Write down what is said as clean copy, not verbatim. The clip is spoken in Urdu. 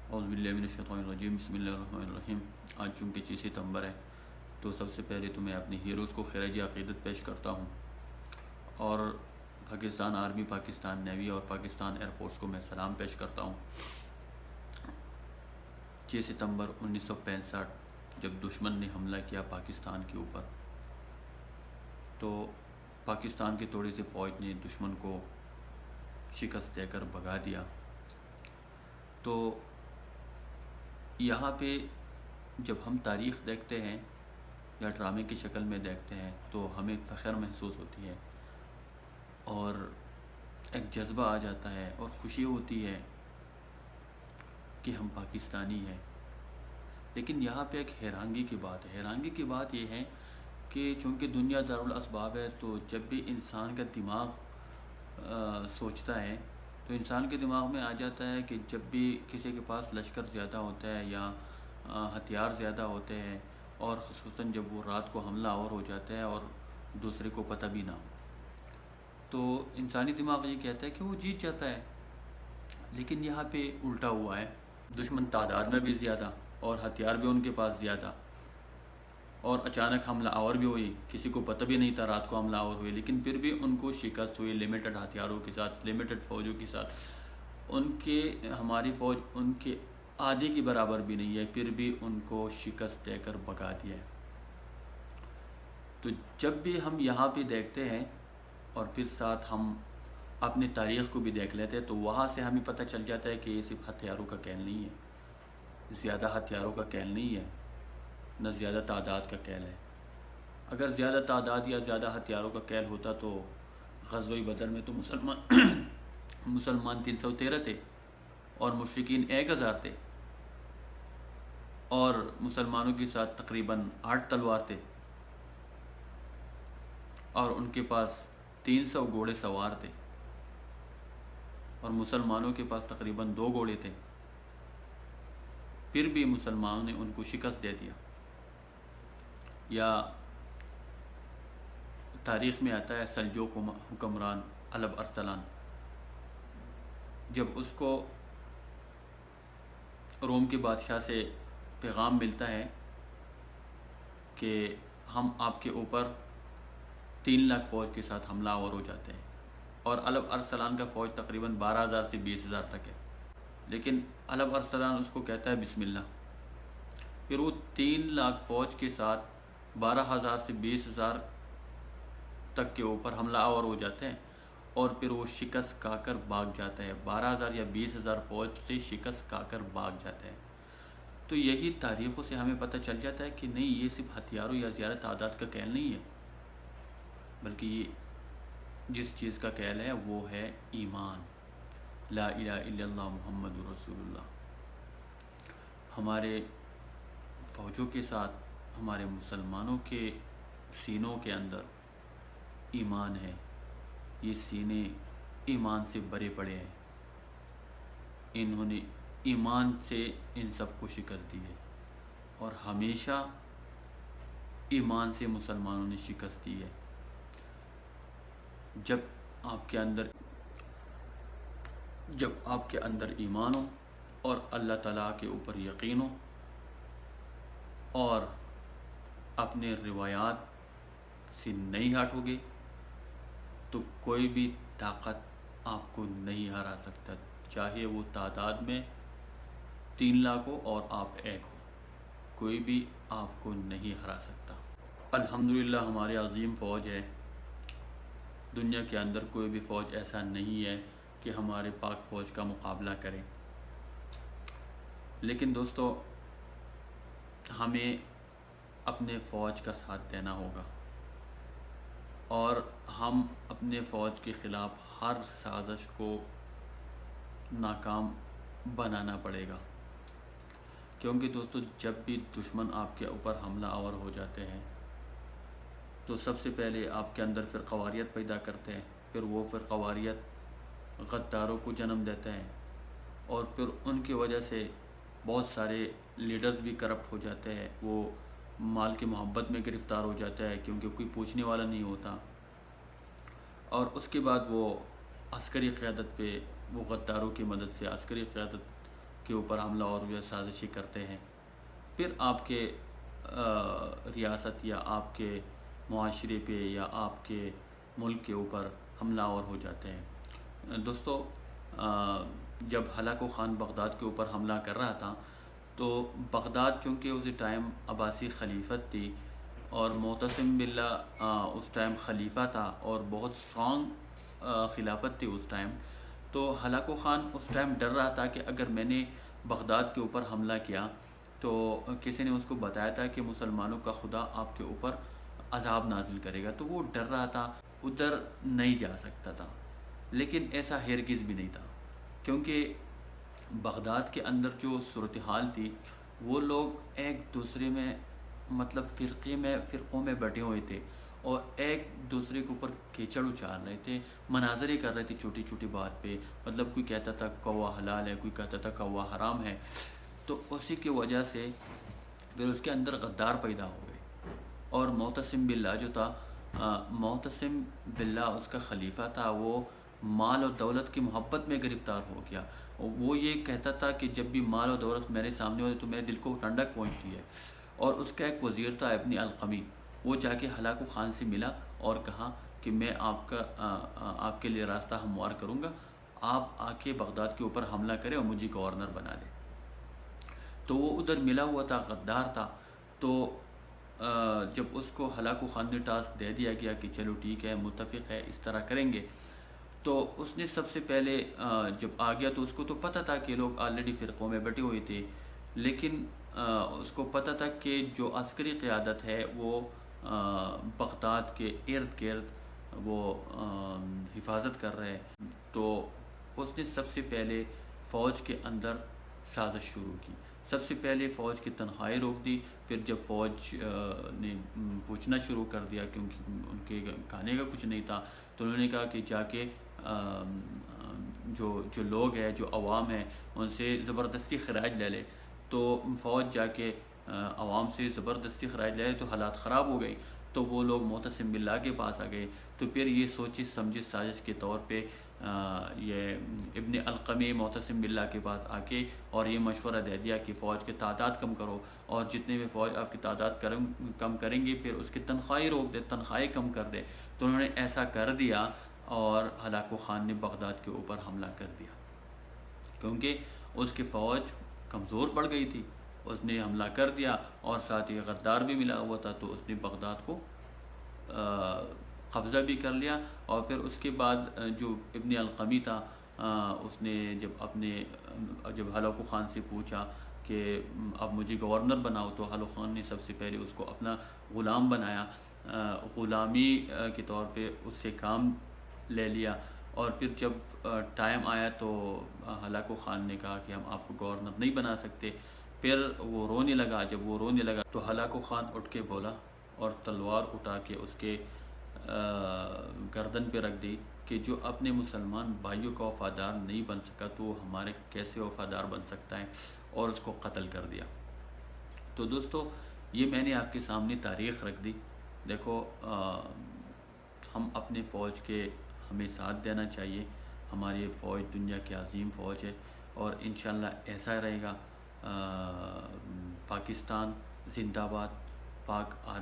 اعوذ باللہ من الشیطان الرجیم، بسم اللہ الرحمن الرحیم۔ آج چونکہ 6 ستمبر ہے تو سب سے پہلے تو میں اپنے ہیروز کو خراج عقیدت پیش کرتا ہوں، اور پاکستان آرمی، پاکستان نیوی اور پاکستان ایئر فورس کو میں سلام پیش کرتا ہوں۔ 6 ستمبر 1965 جب دشمن نے حملہ کیا پاکستان کے اوپر، تو پاکستان کی تھوڑی سی فوج نے دشمن کو شکست دے کر بھگا دیا۔ تو یہاں پہ جب ہم تاریخ دیکھتے ہیں یا ڈرامے کی شکل میں دیکھتے ہیں تو ہمیں فخر محسوس ہوتی ہے اور ایک جذبہ آ جاتا ہے اور خوشی ہوتی ہے کہ ہم پاکستانی ہیں۔ لیکن یہاں پہ ایک حیرانگی کی بات ہے۔ حیرانگی کی بات یہ ہے کہ چونکہ دنیا دارالاسباب ہے، تو جب بھی انسان کا دماغ سوچتا ہے تو انسان کے دماغ میں آ جاتا ہے کہ جب بھی کسی کے پاس لشکر زیادہ ہوتا ہے یا ہتھیار زیادہ ہوتے ہیں، اور خصوصاً جب وہ رات کو حملہ آور ہو جاتا ہے اور دوسرے کو پتہ بھی نہ ہو، تو انسانی دماغ یہ کہتا ہے کہ وہ جیت جاتا ہے۔ لیکن یہاں پہ الٹا ہوا ہے، دشمن تعداد میں بھی زیادہ اور ہتھیار بھی ان کے پاس زیادہ، اور اچانک حملہ آور بھی ہوئی، کسی کو پتہ بھی نہیں تھا رات کو حملہ آور ہوئی، لیکن پھر بھی ان کو شکست ہوئی لمیٹڈ ہتھیاروں کے ساتھ، لمیٹڈ فوجوں کے ساتھ۔ ہماری فوج ان کے آدھے کی برابر بھی نہیں ہے، پھر بھی ان کو شکست دے کر بھگا دیا ہے۔ تو جب بھی ہم یہاں پہ دیکھتے ہیں اور پھر ساتھ ہم اپنی تاریخ کو بھی دیکھ لیتے ہیں، تو وہاں سے ہمیں پتہ چل جاتا ہے کہ یہ صرف ہتھیاروں کا کھیل نہیں ہے، زیادہ ہتھیاروں کا کھیل نہیں ہے، نہ زیادہ تعداد کا کھیل ہے۔ اگر زیادہ تعداد یا زیادہ ہتھیاروں کا کھیل ہوتا تو غزوہ بدر میں تو مسلمان 313 تھے اور مشرکین 1000 تھے، اور مسلمانوں کے ساتھ تقریباً 8 تلوار تھے، اور ان کے پاس 300 گھوڑے سوار تھے، اور مسلمانوں کے پاس تقریباً 2 گھوڑے تھے، پھر بھی مسلمانوں نے ان کو شکست دے دیا۔ یا تاریخ میں آتا ہے سلجوق حکمران الب ارسلان، جب اس کو روم کے بادشاہ سے پیغام ملتا ہے کہ ہم آپ کے اوپر 3 لاکھ فوج کے ساتھ حملہ آور ہو جاتے ہیں، اور الب ارسلان کا فوج تقریباً 12,000 سے 20,000 تک ہے، لیکن الب ارسلان اس کو کہتا ہے بسم اللہ۔ پھر وہ 3 لاکھ فوج کے ساتھ 12,000 سے 20,000 تک کے اوپر حملہ آور ہو جاتے ہیں، اور پھر وہ شکست کھا کر بھاگ جاتا ہے، 12,000 یا 20,000 فوج سے شکست کھا کر بھاگ جاتا ہے۔ تو یہی تاریخوں سے ہمیں پتہ چل جاتا ہے کہ نہیں، یہ صرف ہتھیاروں یا زیادہ تعداد کا کھیل نہیں ہے، بلکہ یہ جس چیز کا کھیل ہے وہ ہے ایمان، لا الہ الا اللہ محمد رسول اللہ۔ ہمارے فوجوں کے ساتھ ہمارے مسلمانوں کے سینوں کے اندر ایمان ہے، یہ سینے ایمان سے بھرے پڑے ہیں، انہوں نے ایمان سے ان سب کو شکست دی ہے، اور ہمیشہ ایمان سے مسلمانوں نے شکست دی ہے۔ جب آپ کے اندر ایمان ہو اور اللہ تعالیٰ کے اوپر یقین ہو، اور اپنے روایات سے نہیں ہٹو گے، تو کوئی بھی طاقت آپ کو نہیں ہرا سکتا، چاہے وہ تعداد میں 3 لاکھ ہو اور آپ 1 ہو، کوئی بھی آپ کو نہیں ہرا سکتا۔ الحمدللہ ہماری عظیم فوج ہے، دنیا کے اندر کوئی بھی فوج ایسا نہیں ہے کہ ہمارے پاک فوج کا مقابلہ کرے۔ لیکن دوستو، ہمیں اپنے فوج کا ساتھ دینا ہوگا، اور ہم اپنے فوج کے خلاف ہر سازش کو ناکام بنانا پڑے گا، کیونکہ دوستو جب بھی دشمن آپ کے اوپر حملہ آور ہو جاتے ہیں تو سب سے پہلے آپ کے اندر فرقواریت پیدا کرتے ہیں، پھر وہ فرقواریت غداروں کو جنم دیتے ہیں، اور پھر ان کی وجہ سے بہت سارے لیڈرز بھی کرپٹ ہو جاتے ہیں، وہ مال کی محبت میں گرفتار ہو جاتا ہے کیونکہ کوئی پوچھنے والا نہیں ہوتا، اور اس کے بعد وہ عسکری قیادت پہ وہ غداروں کی مدد سے عسکری قیادت کے اوپر حملہ اور جو سازشیں کرتے ہیں، پھر آپ کے ریاست یا آپ کے معاشرے پہ یا آپ کے ملک کے اوپر حملہ آور ہو جاتے ہیں۔ دوستو، جب ہلاکو خان بغداد کے اوپر حملہ کر رہا تھا تو بغداد چونکہ اسی ٹائم عباسی خلیفت تھی اور معتصم باللہ اس ٹائم خلیفہ تھا اور بہت اسٹرانگ خلافت تھی اس ٹائم، تو ہلاکو خان اس ٹائم ڈر رہا تھا کہ اگر میں نے بغداد کے اوپر حملہ کیا تو کسی نے اس کو بتایا تھا کہ مسلمانوں کا خدا آپ کے اوپر عذاب نازل کرے گا، تو وہ ڈر رہا تھا، ادھر نہیں جا سکتا تھا۔ لیکن ایسا ہرگز بھی نہیں تھا، کیونکہ بغداد کے اندر جو صورتحال تھی، وہ لوگ ایک دوسرے میں مطلب فرقوں میں بٹے ہوئے تھے اور ایک دوسرے کے اوپر کیچڑ اچار رہے تھے، مناظرے کر رہے تھے چھوٹی چھوٹی بات پہ، مطلب کوئی کہتا تھا کوا حلال ہے، کوئی کہتا تھا کوا حرام ہے، تو اسی کی وجہ سے پھر اس کے اندر غدار پیدا ہو گئے۔ اور معتصم باللہ جو تھا، معتصم باللہ اس کا خلیفہ تھا، وہ مال اور دولت کی محبت میں گرفتار ہو گیا۔ وہ یہ کہتا تھا کہ جب بھی مال اور دولت میرے سامنے ہوتی تو میرے دل کو ٹھنڈک پہنچتی ہے۔ اور اس کا ایک وزیر تھا ابن القمی، وہ جا کے ہلاکو خان سے ملا اور کہا کہ میں آپ کے لیے راستہ ہموار کروں گا، آپ آ کے بغداد کے اوپر حملہ کریں اور مجھے گورنر بنا دیں۔ تو وہ ادھر ملا ہوا تھا، غدار تھا، تو جب اس کو ہلاکو خان نے ٹاسک دے دیا گیا کہ چلو ٹھیک ہے، متفق ہے، اس طرح کریں گے، تو اس نے سب سے پہلے جب آ گیا تو اس کو تو پتہ تھا کہ لوگ آلریڈی فرقوں میں بیٹھے ہوئے تھے، لیکن اس کو پتہ تھا کہ جو عسکری قیادت ہے وہ بغداد کے ارد گرد وہ حفاظت کر رہے ہیں، تو اس نے سب سے پہلے فوج کے اندر سازش شروع کی۔ سب سے پہلے فوج کی تنخواہیں روک دی، پھر جب فوج نے پوچھنا شروع کر دیا کیونکہ ان کے کھانے کا کچھ نہیں تھا، تو انہوں نے کہا کہ جا کے جو لوگ ہیں، جو عوام ہیں، ان سے زبردستی خراج لے لے۔ تو فوج جا کے عوام سے زبردستی خراج لے لے تو حالات خراب ہو گئی، تو وہ لوگ معتصم باللہ کے پاس آ گئے۔ تو پھر یہ سوچی سمجھی سازش کے طور پہ یہ ابن القمی معتصم باللہ کے پاس آ کے اور یہ مشورہ دے دیا کہ فوج کی تعداد کم کرو، اور جتنے بھی فوج آپ کی تعداد کم کریں گے پھر اس کی تنخواہیں روک دے، تنخواہیں کم کر دے۔ تو انہوں نے ایسا کر دیا اور ہلاکو خان نے بغداد کے اوپر حملہ کر دیا، کیونکہ اس کی فوج کمزور پڑ گئی تھی، اس نے حملہ کر دیا اور ساتھ ہی غدار بھی ملا ہوا تھا، تو اس نے بغداد کو قبضہ بھی کر لیا۔ اور پھر اس کے بعد جو ابن القمی تھا، اس نے جب ہلاکو خان سے پوچھا کہ اب مجھے گورنر بناؤ، تو ہلاکو خان نے سب سے پہلے اس کو اپنا غلام بنایا، غلامی کے طور پہ اس سے کام لے لیا۔ اور پھر جب ٹائم آیا تو ہلاکو خان نے کہا کہ ہم آپ کو گورنر نہیں بنا سکتے، پھر وہ رونے لگا۔ جب وہ رونے لگا تو ہلاکو خان اٹھ کے بولا اور تلوار اٹھا کے اس کے گردن پہ رکھ دی کہ جو اپنے مسلمان بھائیوں کا وفادار نہیں بن سکا تو وہ ہمارے کیسے وفادار بن سکتا ہے، اور اس کو قتل کر دیا۔ تو دوستو، یہ میں نے آپ کے سامنے تاریخ رکھ دی۔ دیکھو، ہم اپنے فوج کے ہمیں ساتھ دینا چاہیے، ہماری فوج دنیا کی عظیم فوج ہے اور انشاءاللہ ایسا رہے گا۔ پاکستان زندہ باد، پاک